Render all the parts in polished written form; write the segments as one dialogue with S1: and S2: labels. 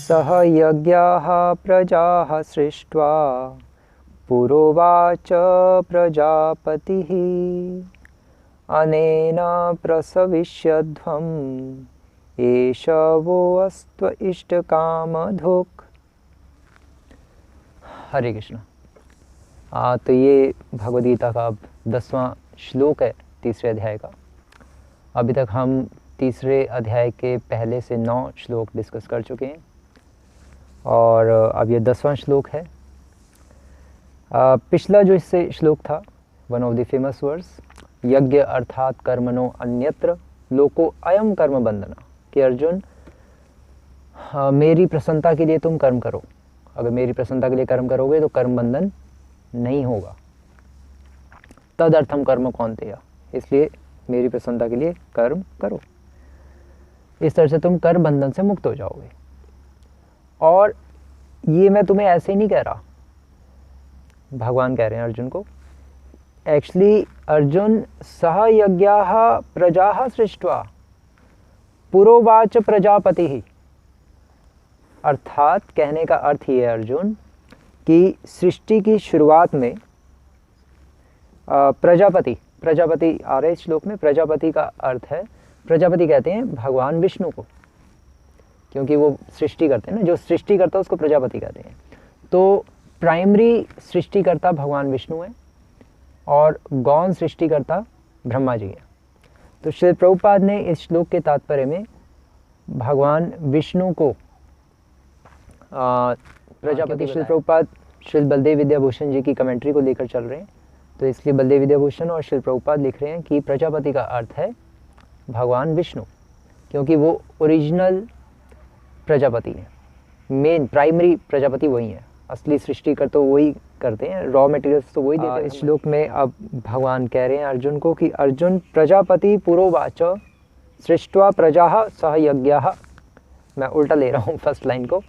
S1: सह यज्ञाः प्रजाः सृष्ट्वा पुरोवाच प्रजापतिः अनेन प्रसविष्यध्वम् एष वो अस्त्व इष्टकामधुक्। हरे कृष्ण। तो ये भगवद गीता का 10वां श्लोक है तीसरे अध्याय का। अभी तक हम तीसरे अध्याय के पहले से 9 श्लोक डिस्कस कर चुके हैं और अब ये 10वां श्लोक है। पिछला जो इससे श्लोक था, one of the famous words, यज्ञ अर्थात कर्मणो अन्यत्र लोको अयम कर्म बंधना, कि अर्जुन मेरी प्रसन्नता के लिए तुम कर्म करो, अगर मेरी प्रसन्नता के लिए कर्म करोगे तो कर्म बंधन नहीं होगा। तदर्थम कर्म कौन्तेय, इसलिए मेरी प्रसन्नता के लिए कर्म करो, इस तरह से तुम कर्म बंधन से मुक्त हो जाओगे। और ये मैं तुम्हें ऐसे ही नहीं कह रहा, भगवान कह रहे हैं अर्जुन को। एक्चुअली अर्जुन सह यज्ञाः प्रजाः सृष्ट्वा पुरोवाच प्रजापति ही, अर्थात कहने का अर्थ ये है अर्जुन कि सृष्टि की शुरुआत में प्रजापति आ रहे श्लोक में, प्रजापति का अर्थ है, प्रजापति कहते हैं भगवान विष्णु को, क्योंकि वो सृष्टि करते हैं ना, जो सृष्टि करता है उसको प्रजापति कहते हैं। तो प्राइमरी सृष्टिकर्ता भगवान विष्णु है और गौण सृष्टिकर्ता ब्रह्मा जी है। तो श्री प्रभुपाद ने इस श्लोक के तात्पर्य में भगवान विष्णु को प्रजापति, श्री प्रभुपाद श्री बलदेव विद्याभूषण जी की कमेंट्री को लेकर चल रहे हैं, तो इसलिए बलदेव विद्याभूषण और श्री प्रभुपाद लिख रहे हैं कि प्रजापति का अर्थ है भगवान विष्णु, क्योंकि वो ओरिजिनल प्रजापति है, मेन प्राइमरी प्रजापति वही है, असली सृष्टि कर तो वही करते हैं, रॉ मटेरियल्स तो वही देते हैं। इस श्लोक में अब भगवान कह रहे हैं अर्जुन को कि अर्जुन प्रजापति पुरोवाच सृष्ट्वा प्रजाः सह यज्ञाः, मैं उल्टा ले रहा हूँ फर्स्ट लाइन को,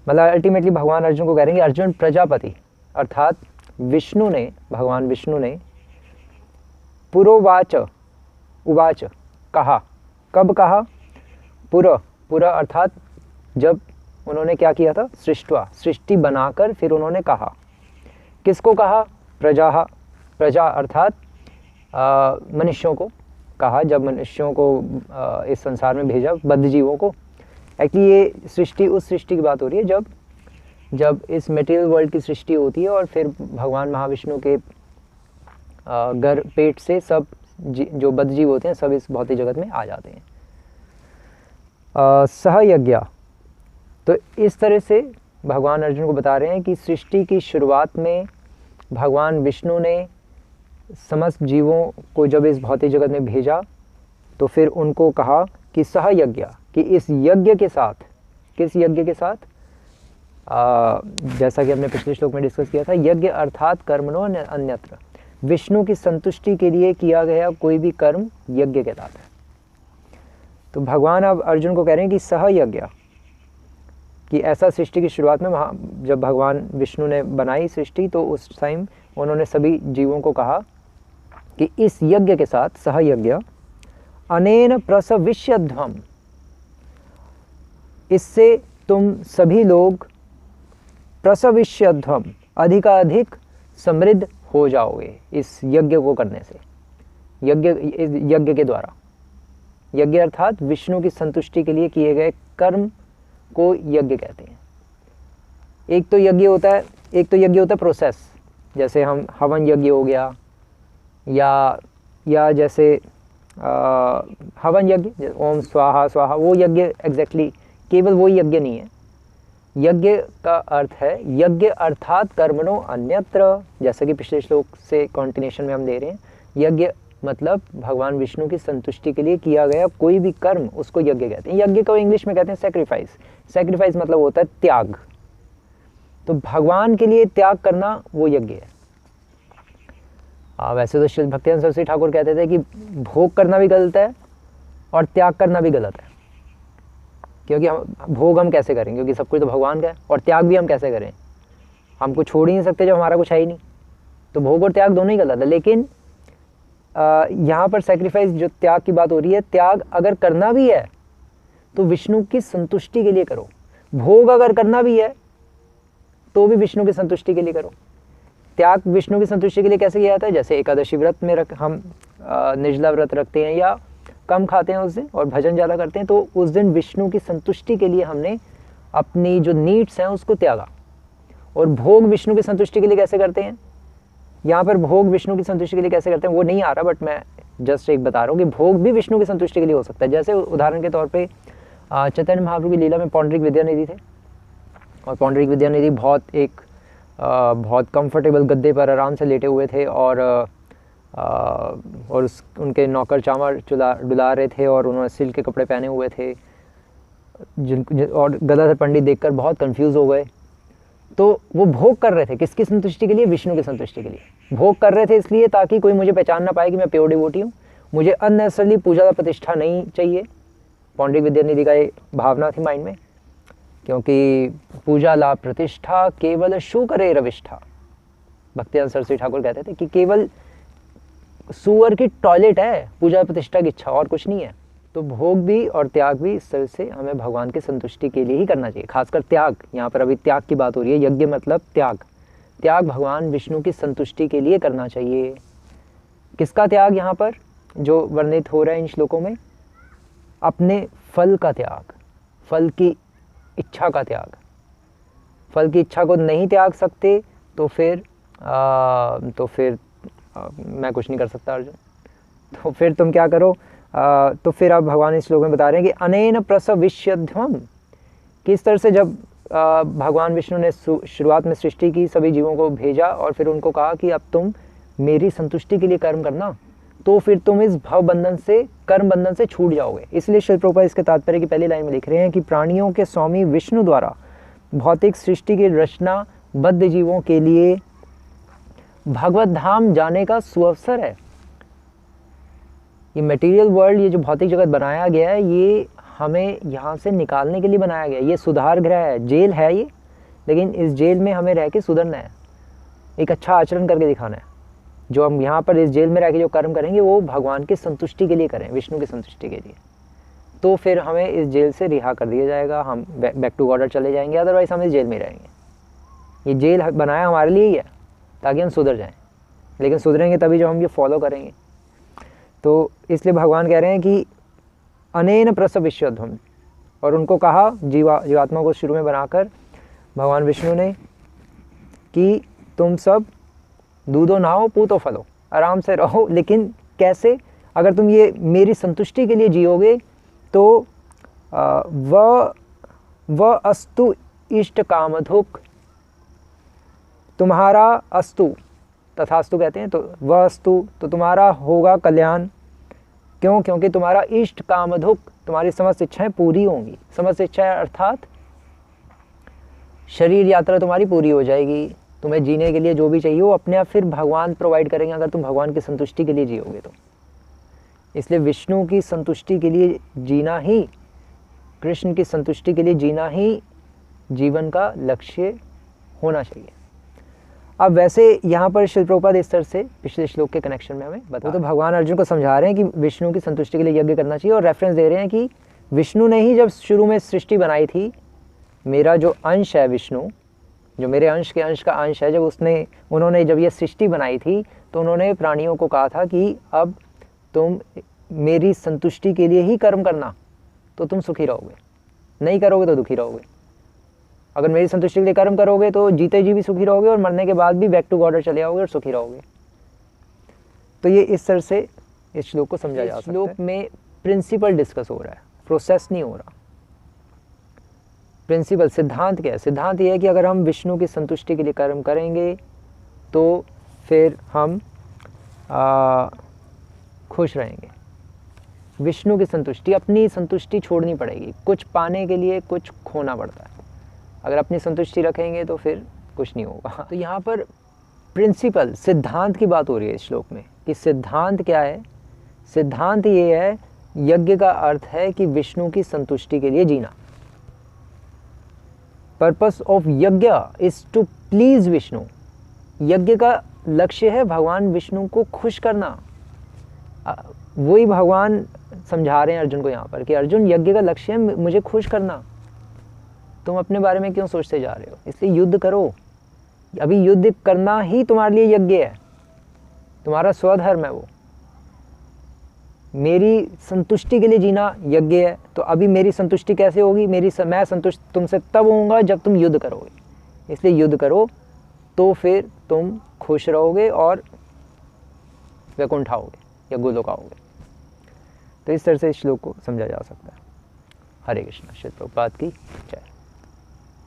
S1: मतलब अल्टीमेटली भगवान अर्जुन को कह रहे हैं कि अर्जुन प्रजापति अर्थात विष्णु ने, भगवान विष्णु ने पुरोवाच, उवाच कहा, कब कहा, पुरा अर्थात जब उन्होंने क्या किया था, सृष्टवा, सृष्टि बनाकर फिर उन्होंने कहा, किसको कहा, प्रजा अर्थात मनुष्यों को कहा, जब मनुष्यों को इस संसार में भेजा, बद्ध जीवों को। एक्चुअली ये सृष्टि उस सृष्टि की बात हो रही है जब इस मटेरियल वर्ल्ड की सृष्टि होती है और फिर भगवान महाविष्णु के पेट से सब जो बद्ध जीव होते हैं सब इस भौतिक जगत में आ जाते हैं। सहयज्ञ, तो इस तरह से भगवान अर्जुन को बता रहे हैं कि सृष्टि की शुरुआत में भगवान विष्णु ने समस्त जीवों को जब इस भौतिक जगत में भेजा तो फिर उनको कहा कि सहयज्ञ, कि इस यज्ञ के साथ, किस यज्ञ के साथ, जैसा कि हमने पिछले श्लोक में डिस्कस किया था, यज्ञ अर्थात कर्मणो अन्यत्र, विष्णु की संतुष्टि के लिए किया गया कोई भी कर्म यज्ञ कहलाता है। तो भगवान अब अर्जुन को कह रहे हैं कि सहयज्ञ, कि ऐसा सृष्टि की शुरुआत में वहाँ जब भगवान विष्णु ने बनाई सृष्टि तो उस टाइम उन्होंने सभी जीवों को कहा कि इस यज्ञ के साथ सहयज्ञ अनेन प्रसविष्यध्वम्, इससे तुम सभी लोग प्रसविष्यध्वम्, अधिकाधिक समृद्ध हो जाओगे इस यज्ञ को करने से, यज्ञ के द्वारा। यज्ञ अर्थात विष्णु की संतुष्टि के लिए किए गए कर्म को यज्ञ कहते हैं। एक तो यज्ञ होता है प्रोसेस, जैसे हम हवन यज्ञ हो गया, या जैसे हवन यज्ञ, ओम स्वाहा स्वाहा, वो यज्ञ एग्जैक्टली केवल वो यज्ञ नहीं है। यज्ञ का अर्थ है यज्ञ अर्थात कर्मणो अन्यत्र, जैसे कि पिछले श्लोक से कंटिन्यूएशन में हम दे रहे हैं, यज्ञ मतलब भगवान विष्णु की संतुष्टि के लिए किया गया कोई भी कर्म, उसको यज्ञ कहते हैं। यज्ञ को इंग्लिश में कहते हैं सैक्रिफाइस। सैक्रिफाइस मतलब होता है त्याग, तो भगवान के लिए त्याग करना वो यज्ञ है। वैसे तो श्री भक्तिवेदांत सरस्वती ठाकुर कहते थे कि भोग करना भी गलत है और त्याग करना भी गलत है, क्योंकि हम भोग हम कैसे करें, क्योंकि सब कुछ तो भगवान का है, और त्याग भी हम कैसे करें, हम कुछ छोड़ ही नहीं सकते जब हमारा कुछ है ही नहीं, तो भोग और त्याग दोनों ही गलत है। लेकिन यहाँ पर सैक्रिफाइस जो त्याग की बात हो रही है, त्याग अगर करना भी है तो विष्णु की संतुष्टि के लिए करो, भोग अगर करना भी है तो भी विष्णु की संतुष्टि के लिए करो। त्याग विष्णु की संतुष्टि के लिए कैसे किया जाता है? जैसे एकादशी व्रत में हम निर्जला व्रत रखते हैं या कम खाते हैं उस दिन और भजन ज़्यादा करते हैं, तो उस दिन विष्णु की संतुष्टि के लिए हमने अपनी जो नीड्स हैं उसको त्यागा। और भोग विष्णु की संतुष्टि के लिए कैसे करते हैं? यहाँ पर भोग विष्णु की संतुष्टि के लिए कैसे करते हैं वो नहीं आ रहा, बट मैं जस्ट एक बता रहा हूँ कि भोग भी विष्णु की संतुष्टि के लिए हो सकता है। जैसे उदाहरण के तौर पे चैतन्य महाप्रभु की लीला में पौंडरिक विद्यानिधि थे, और पौंडरिक विद्यानिधि बहुत कंफर्टेबल गद्दे पर आराम से लेटे हुए थे, और उनके नौकर चामर डुला रहे थे, और उन्होंने सिल्क के कपड़े पहने हुए थे, और गदाधर पंडित देखकर बहुत कंफ्यूज हो गए। तो वो भोग कर रहे थे किसकी संतुष्टि के लिए? विष्णु की संतुष्टि के लिए भोग कर रहे थे, इसलिए ताकि कोई मुझे पहचान ना पाए कि मैं प्योर डिवोटी हूँ, मुझे अननेसेसरली पूजा का प्रतिष्ठा नहीं चाहिए। पौंडरिक विद्यानिधि का ये भावना थी माइंड में, क्योंकि पूजा लाभ प्रतिष्ठा केवल शु करे रविष्ठा। भक्तिदास सरस्वती ठाकुर कहते थे कि केवल सुअर की टॉयलेट है पूजा प्रतिष्ठा की इच्छा, और कुछ नहीं है। तो भोग भी और त्याग भी इस तरह से हमें भगवान की संतुष्टि के लिए ही करना चाहिए। खासकर त्याग, यहाँ पर अभी त्याग की बात हो रही है, यज्ञ मतलब त्याग। त्याग भगवान विष्णु की संतुष्टि के लिए करना चाहिए। किसका त्याग यहाँ पर जो वर्णित हो रहा है इन श्लोकों में? अपने फल का त्याग, फल की इच्छा का त्याग। फल की इच्छा को नहीं त्याग सकते तो फिर मैं कुछ नहीं कर सकता अर्जुन। तो फिर तुम क्या करो? तो फिर अब भगवान इस श्लोक में बता रहे हैं कि अनेन प्रसविष्यध्वम, किस तरह से जब भगवान विष्णु ने शुरुआत में सृष्टि की, सभी जीवों को भेजा और फिर उनको कहा कि अब तुम मेरी संतुष्टि के लिए कर्म करना, तो फिर तुम इस भव बंधन से, कर्म बंधन से छूट जाओगे। इसलिए श्रील प्रभुपाद इसके तात्पर्य की पहली लाइन में लिख रहे हैं कि प्राणियों के स्वामी विष्णु द्वारा भौतिक सृष्टि की रचना बद्ध जीवों के लिए भगवत धाम जाने का सुअवसर है। ये मटेरियल वर्ल्ड, ये जो भौतिक जगत बनाया गया है, ये हमें यहाँ से निकालने के लिए बनाया गया है। ये सुधार गृह है, जेल है ये, लेकिन इस जेल में हमें रह के सुधरना है, एक अच्छा आचरण करके दिखाना है। जो हम यहाँ पर इस जेल में रह के जो कर्म करेंगे वो भगवान की संतुष्टि के लिए करें, विष्णु की संतुष्टि के लिए, तो फिर हमें इस जेल से रिहा कर दिया जाएगा, हम बैक टू ऑर्डर चले जाएंगे। अदरवाइज हम इस जेल में रहेंगे। ये जेल बनाया हमारे लिए ही है ताकि हम सुधर जाएं, लेकिन सुधरेंगे तभी जब हम ये फॉलो करेंगे। तो इसलिए भगवान कह रहे हैं कि अनेन प्रसविष्यध्वम, और उनको कहा जीवात्मा को शुरू में बनाकर भगवान विष्णु ने कि तुम सब दूधो नहाओ पूतो फलो, आराम से रहो, लेकिन कैसे? अगर तुम ये मेरी संतुष्टि के लिए जियोगे तो व अस्तु इष्ट कामधुक, तुम्हारा अस्तु, तथास्तु कहते हैं, तो वह अस्तु, तो तुम्हारा होगा कल्याण। क्यों? क्योंकि तुम्हारा इष्ट कामधुक, तुम्हारी समस्त इच्छाएं पूरी होंगी। समस्त इच्छाएं अर्थात शरीर यात्रा तुम्हारी पूरी हो जाएगी। तुम्हें जीने के लिए जो भी चाहिए वो अपने आप फिर भगवान प्रोवाइड करेंगे, अगर तुम भगवान की संतुष्टि के लिए जियोगे तो। इसलिए विष्णु की संतुष्टि के लिए जीना ही, कृष्ण की संतुष्टि के लिए जीना ही जीवन का लक्ष्य होना चाहिए। अब वैसे यहाँ पर श्रील प्रभुपाद इस तरह से पिछले श्लोक के कनेक्शन में हमें बता, तो भगवान अर्जुन को समझा रहे हैं कि विष्णु की संतुष्टि के लिए यज्ञ करना चाहिए, और रेफरेंस दे रहे हैं कि विष्णु ने ही जब शुरू में सृष्टि बनाई थी, मेरा जो अंश है विष्णु, जो मेरे अंश के अंश का अंश है, जब उन्होंने जब ये सृष्टि बनाई थी तो उन्होंने प्राणियों को कहा था कि अब तुम मेरी संतुष्टि के लिए ही कर्म करना तो तुम सुखी रहोगे, नहीं करोगे तो दुखी रहोगे। अगर मेरी संतुष्टि के लिए कर्म करोगे तो जीते जी भी सुखी रहोगे और मरने के बाद भी बैक टू गॉड चले आओगे और सुखी रहोगे। तो ये इस तरह से इस श्लोक को समझा जा सकता है। श्लोक में प्रिंसिपल डिस्कस हो रहा है, प्रोसेस नहीं हो रहा। प्रिंसिपल, सिद्धांत क्या है? सिद्धांत ये है कि अगर हम विष्णु की संतुष्टि के लिए कर्म करेंगे तो फिर हम खुश रहेंगे। विष्णु की संतुष्टि, अपनी संतुष्टि छोड़नी पड़ेगी, कुछ पाने के लिए कुछ खोना पड़ता है। अगर अपनी संतुष्टि रखेंगे तो फिर कुछ नहीं होगा। तो यहाँ पर प्रिंसिपल, सिद्धांत की बात हो रही है इस श्लोक में कि सिद्धांत क्या है? सिद्धांत ये है, यज्ञ का अर्थ है कि विष्णु की संतुष्टि के लिए जीना। पर्पस ऑफ यज्ञ इज टू प्लीज विष्णु। यज्ञ का लक्ष्य है भगवान विष्णु को खुश करना। वही भगवान समझा रहे हैं अर्जुन को यहाँ पर कि अर्जुन, यज्ञ का लक्ष्य है मुझे खुश करना। तुम अपने बारे में क्यों सोचते जा रहे हो? इसलिए युद्ध करो। अभी युद्ध करना ही तुम्हारे लिए यज्ञ है, तुम्हारा स्वधर्म है वो। मेरी संतुष्टि के लिए जीना यज्ञ है, तो अभी मेरी संतुष्टि कैसे होगी? मैं संतुष्ट तुमसे तब होऊंगा जब तुम युद्ध करोगे। इसलिए युद्ध करो, तो फिर तुम खुश रहोगे और वैकुंठ आओगे या गोलोक आओगे। तो इस तरह से इस श्लोक को समझा जा सकता है। हरे कृष्णा। श्री प्रभुपाद की जय।